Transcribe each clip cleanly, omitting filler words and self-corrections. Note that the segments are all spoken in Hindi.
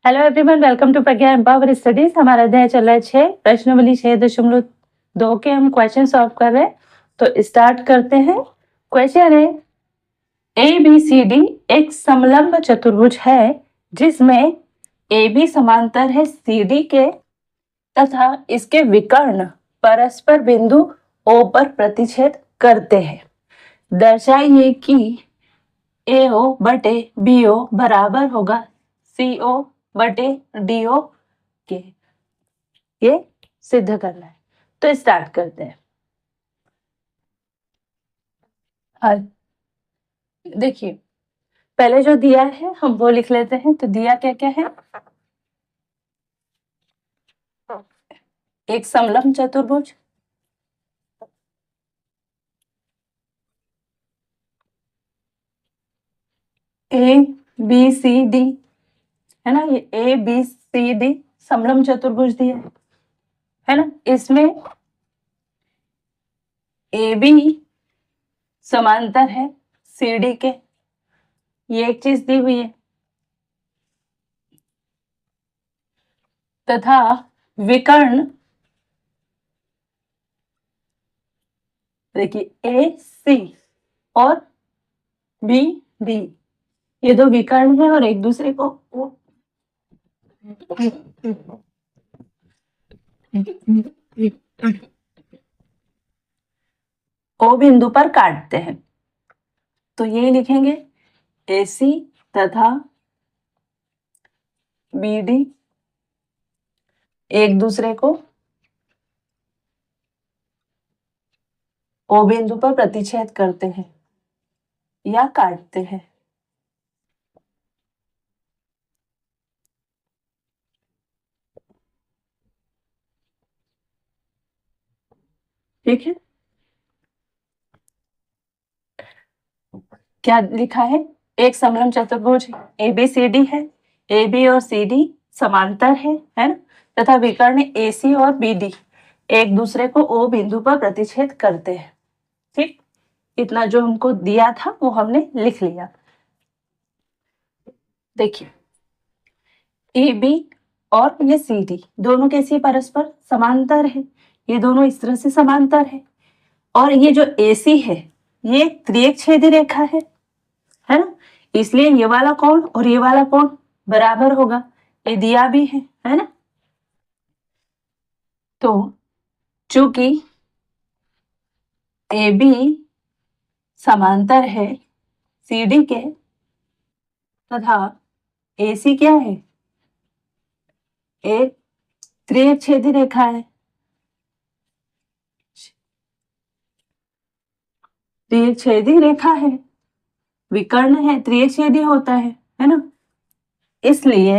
Hello everyone, welcome to Pragya empower studies. हमारा अध्याय चल रहा है 6 प्रश्नावली 6.2 के हम क्वेश्चन सॉल्व कर रहे हैं। तो स्टार्ट करते हैं। क्वेश्चन है ए बी सी डी एक समलंब चतुर्भुज है जिसमें ए बी समांतर है सी डी के तथा इसके विकर्ण परस्पर बिंदु ओ पर प्रतिच्छेद करते हैं। दर्शाइए कि AO बटे BO बराबर होगा CO बटे DO के। ये सिद्ध करना है, तो स्टार्ट करते हैं। हाँ, देखिए पहले जो दिया है हम वो लिख लेते हैं। तो दिया क्या क्या है? एक समलंब चतुर्भुज, ए बी सी डी, है ना। ये ए बी सी डी समलंब चतुर्भुज दिया है ना। इसमें ए बी समांतर है सी डी के, ये एक चीज दी हुई है। तथा विकर्ण देखिए ए सी और बी डी, ये दो विकर्ण है और एक दूसरे को ओ बिंदु पर काटते हैं। तो ये लिखेंगे AC तथा BD एक दूसरे को O बिंदु पर प्रतिच्छेद करते हैं या काटते हैं। ठीक है, क्या लिखा है? एक समलंब चतुर्भुज ABCD है, AB और CD समांतर है ना। तथा विकर्ण AC और BD एक दूसरे को O बिंदु पर प्रतिच्छेद करते हैं। ठीक, इतना जो हमको दिया था वो हमने लिख लिया। देखिए AB और ये CD दोनों कैसी परस्पर समांतर है, ये दोनों इस तरह से समांतर है। और ये जो AC है ये त्रियकछेदी रेखा है ना। इसलिए ये वाला कोण और ये वाला कोण बराबर होगा, ये दिया भी है ना। तो चूंकि AB समांतर है CD के तथा AC क्या है? एक त्रियकछेदी रेखा है। त्रियकछेदी रेखा है, विकर्ण है, त्रियकछेदी होता है ना। इसलिए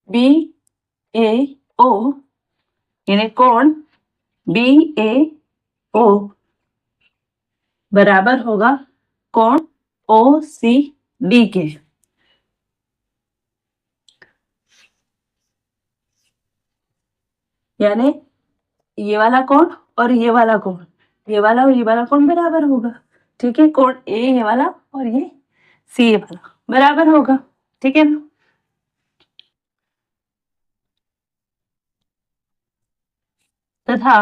BAO यानी कोण BAO बराबर होगा कोण OCD के। यानी ये वाला कोण और ये वाला कोण, ये वाला और ये वाला कोण बराबर होगा। ठीक है, कोण A ये वाला और ये C ये वाला बराबर होगा। ठीक है ना। तथा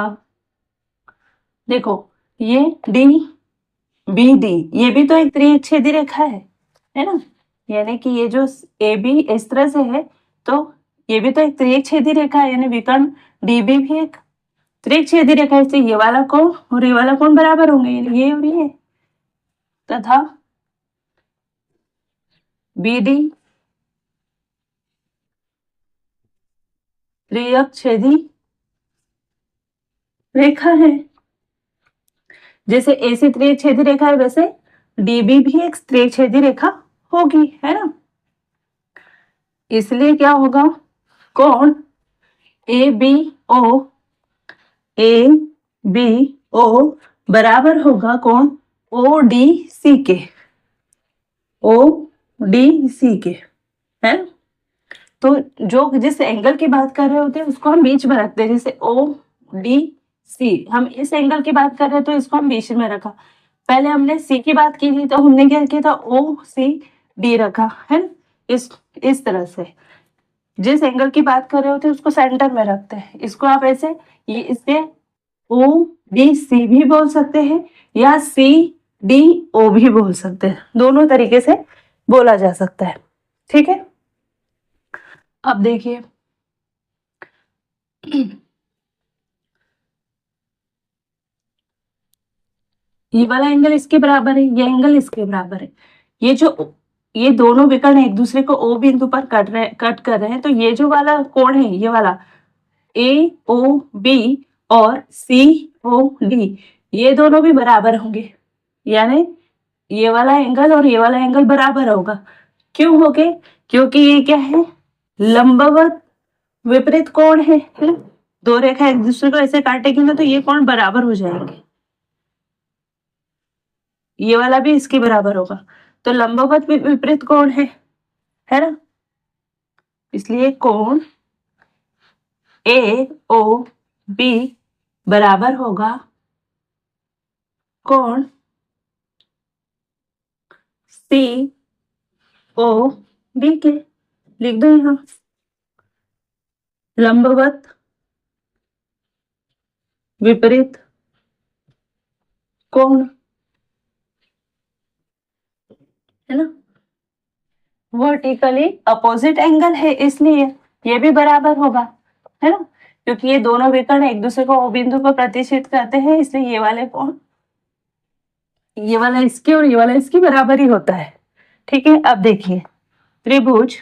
देखो ये DBD ये भी तो एक त्रियकछेदी रेखा है ना। यानी कि ये जो AB इस तरह से है तो ये भी तो एक त्रियकछेदी रेखा है, यानी विकर्ण DB भी एक त्रियकछेदी रेखा है। ये वाला कोण और ये वाला कोण बराबर होंगे, ये और ये। तथा BD त्रियकछेदी रेखा है। जैसे AC त्रियकछेदी रेखा है वैसे DB भी एक त्रियकछेदी रेखा होगी, है ना। इसलिए क्या होगा? कोण ABO बराबर होगा कोण ODC के, ODC के, है। तो जो जिस एंगल की बात कर रहे होते हैं उसको हम बीच में रखते हैं। जैसे ODC हम इस एंगल की बात कर रहे हैं तो इसको हम बीच में रखा। पहले हमने C की बात की थी तो हमने क्या किया था? OCD रखा, है ना। इस तरह से जिस एंगल की बात कर रहे होते हैं उसको सेंटर में रखते हैं। इसको आप ऐसे ये इसे ओ बी सी भी बोल सकते हैं या सी डी ओ भी बोल सकते हैं, दोनों तरीके से बोला जा सकता है। ठीक है, अब देखिए ये वाला एंगल इसके बराबर है, ये एंगल इसके बराबर है। ये दोनों विकर्ण एक दूसरे को ओ बिंदु पर कट कर रहे हैं, तो ये जो वाला कोण है, ये वाला ए ओ बी और सी ओ डी, ये दोनों भी बराबर होंगे, यानी ये वाला एंगल और ये वाला एंगल बराबर होगा। क्यों होगे? क्योंकि ये क्या है, लंबवत विपरीत कोण है ना? दो रेखा एक दूसरे को ऐसे काटेगी ना, तो ये कोण बराबर हो जाएंगे, ये वाला भी इसके बराबर होगा, तो लंबवत विपरीत कोण है ना? इसलिए कोण ए ओ बी बराबर होगा कोण सी ओ बी के। लिख दो यहां, लंबवत विपरीत कोण, है ना? वर्टिकली अपोजिट एंगल है, इसलिए ये भी बराबर होगा, है ना? क्योंकि ये दोनों विकर्ण एक दूसरे को ओ बिंदु पर प्रतिच्छेद करते हैं, इसलिए ये वाले कोण, ये वाला इसके और ये वाला इसके बराबर ही होता है। ठीक है, अब देखिए त्रिभुज,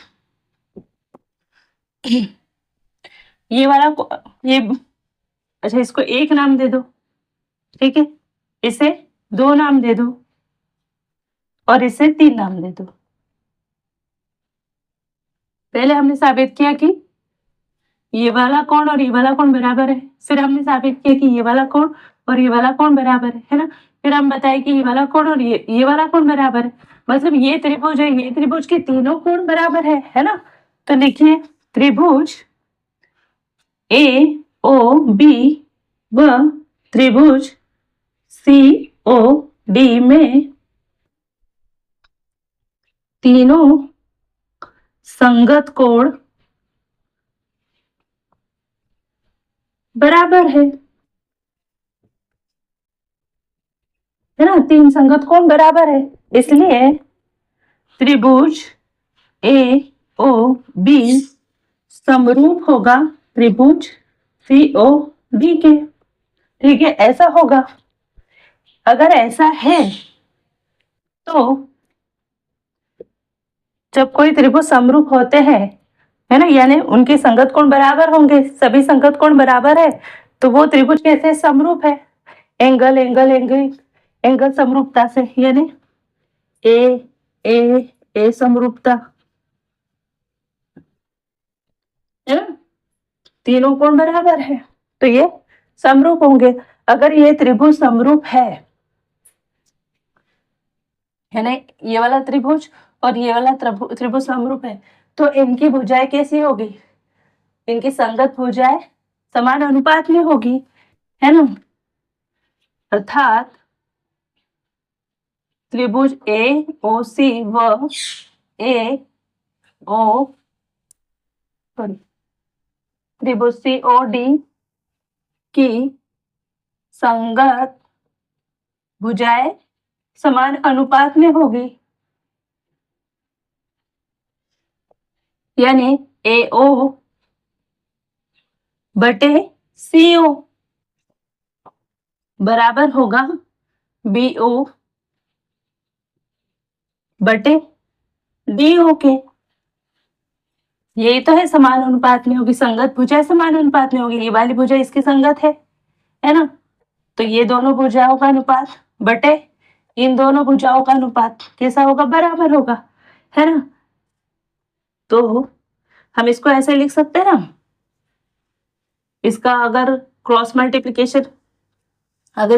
ये वाला ये, अच्छा इसको एक नाम दे दो, ठीक है, इसे दो नाम दे दो और इसे तीन नाम दे दो। पहले हमने साबित किया कि ये वाला कोण और ये वाला कोण बराबर है, फिर हमने साबित किया कि ये वाला कोण और ये वाला कोण बराबर है ना? फिर हम बताए कि ये वाला कोण और ये वाला कोण बराबर है, मतलब ये त्रिभुज है, ये त्रिभुज के तीनों कोण बराबर है ना? तो लिखिए त्रिभुज ए ओ बी व त्रिभुज सी ओ डी में तीनों संगत कोण बराबर है ना? तीन संगत कोण बराबर है, इसलिए त्रिभुज ए ओ बी समरूप होगा त्रिभुज सी ओ डी के। ठीक है, ऐसा होगा। अगर ऐसा है तो जब कोई त्रिभुज समरूप होते हैं, है ना, यानी उनके संगत कोण बराबर होंगे, सभी संगत कोण बराबर है, तो वो त्रिभुज कैसे समरूप है? एंगल एंगल एंगल एंगल समरूपता से, यानी ए ए ए समरूपता, है ना? तीनों कोण बराबर है तो ये समरूप होंगे। अगर ये त्रिभुज समरूप है ना, ये वाला त्रिभुज और ये वाला त्रिभुज समरूप है, तो इनकी भुजाएं कैसी होगी? इनकी संगत भुजाएं समान अनुपात में होगी, है ना? अर्थात त्रिभुज ए ओ सी व ए ओ त्रिभुज सी ओ डी की संगत भुजाएं समान अनुपात में होगी, यानी ए ओ बटे सी ओ बराबर होगा बी ओ बटे डी ओ के। यही तो है, समान अनुपात में होगी, संगत भुजाएं समान अनुपात में होगी, ये वाली भुजा इसकी संगत है ना? तो ये दोनों भुजाओं का अनुपात बटे इन दोनों भुजाओं का अनुपात कैसा होगा? बराबर होगा, है ना? तो हम इसको ऐसे लिख सकते हैं ना, इसका अगर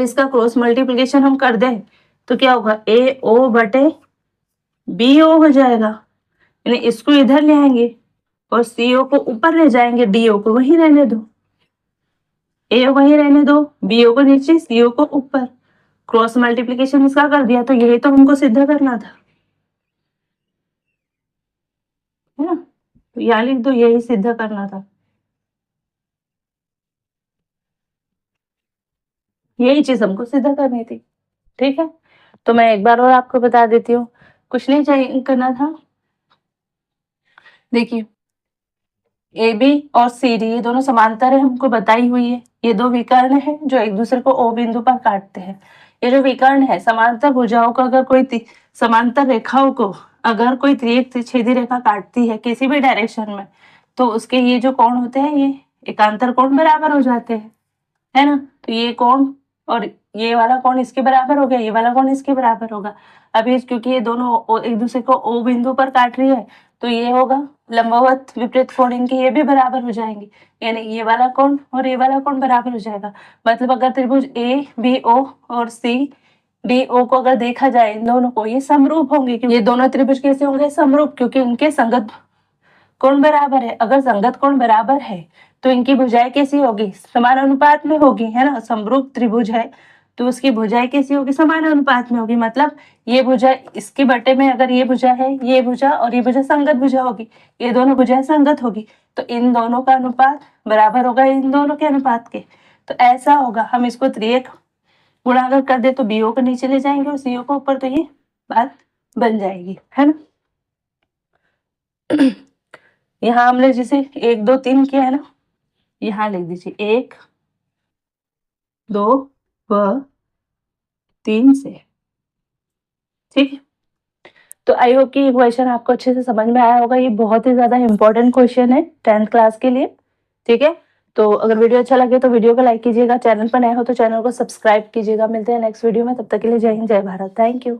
इसका क्रॉस मल्टीप्लिकेशन हम कर दें तो क्या होगा? ए ओ बटे बी ओ हो जाएगा, यानी इसको इधर ले आएंगे और सी ओ को ऊपर ले जाएंगे, डी ओ को वहीं रहने दो, ए वहीं रहने दो, बी ओ को नीचे, सी ओ को ऊपर। क्रॉस मल्टीप्लिकेशन इसका कर दिया, तो यही तो हमको सिद्ध करना था। यहाँ लिख दो, यही सिद्ध करना था, यही चीज हमको सिद्ध करनी थी। ठीक है, तो मैं एक बार और आपको बता देती हूँ, कुछ नहीं चाहिए करना था। देखिए ए बी और सी डी ये दोनों समांतर है, हमको बताई हुई है। ये दो विकर्ण है जो एक दूसरे को ओ बिंदु पर काटते हैं। ये जो विकर्ण है, समांतर भुजाओं का अगर कोई समांतर रेखाओं को अगर कोई त्रिछेदी रेखा काटती है किसी भी डायरेक्शन में, तो उसके ये जो कोण होते हैं ये एकांतर कोण बराबर हो जाते हैं, है ना। तो ये कोण और ये वाला कोण इसके बराबर हो गया, ये वाला कोण इसके बराबर होगा। अभी क्योंकि ये दोनों एक दूसरे को ओ बिंदु पर काट रही है, तो ये होगा लंबवत विपरीत कोण, इनके ये भी बराबर हो जाएंगे, यानी ये वाला कोण और ये वाला कोण बराबर हो जाएगा। मतलब अगर त्रिभुज ए बी ओ और सी डी ओ को अगर देखा जाए, इन दोनों को, ये समरूप होंगे। ये दोनों त्रिभुज कैसे होंगे? समरूप, क्योंकि इनके संगत कोण बराबर है। अगर संगत कोण बराबर है तो इनकी भुजाएं कैसी होगी? समान अनुपात में होगी, है ना। समरूप त्रिभुज है तो उसकी भुजाएं कैसी होगी? समान अनुपात में होगी। मतलब ये भुजा इसके बटे में अगर ये भुजा है, ये भुजा और ये भुजा संगत भुजा होगी, ये दोनों भुजाएं संगत होगी, तो इन दोनों का अनुपात बराबर होगा इन दोनों के अनुपात के। तो ऐसा होगा, हम इसको त्रिएक गुणा अगर कर दे तो बीओ को नीचे ले जाएंगे और सीओ को ऊपर, तो ये बात बन जाएगी, है ना। यहाँ हमने जैसे 1 2 3 किया है ना, यहाँ लिख दीजिए 1 2 व 3 से। ठीक है, तो आई होप कि ये क्वेश्चन आपको अच्छे से समझ में आया होगा। ये बहुत ही ज्यादा इंपॉर्टेंट क्वेश्चन है 10th क्लास के लिए। ठीक है, तो अगर वीडियो अच्छा लगे तो वीडियो को लाइक कीजिएगा, चैनल पर नए हो तो चैनल को सब्सक्राइब कीजिएगा। मिलते हैं नेक्स्ट वीडियो में, तब तक के लिए जय हिंद जय भारत, थैंक यू।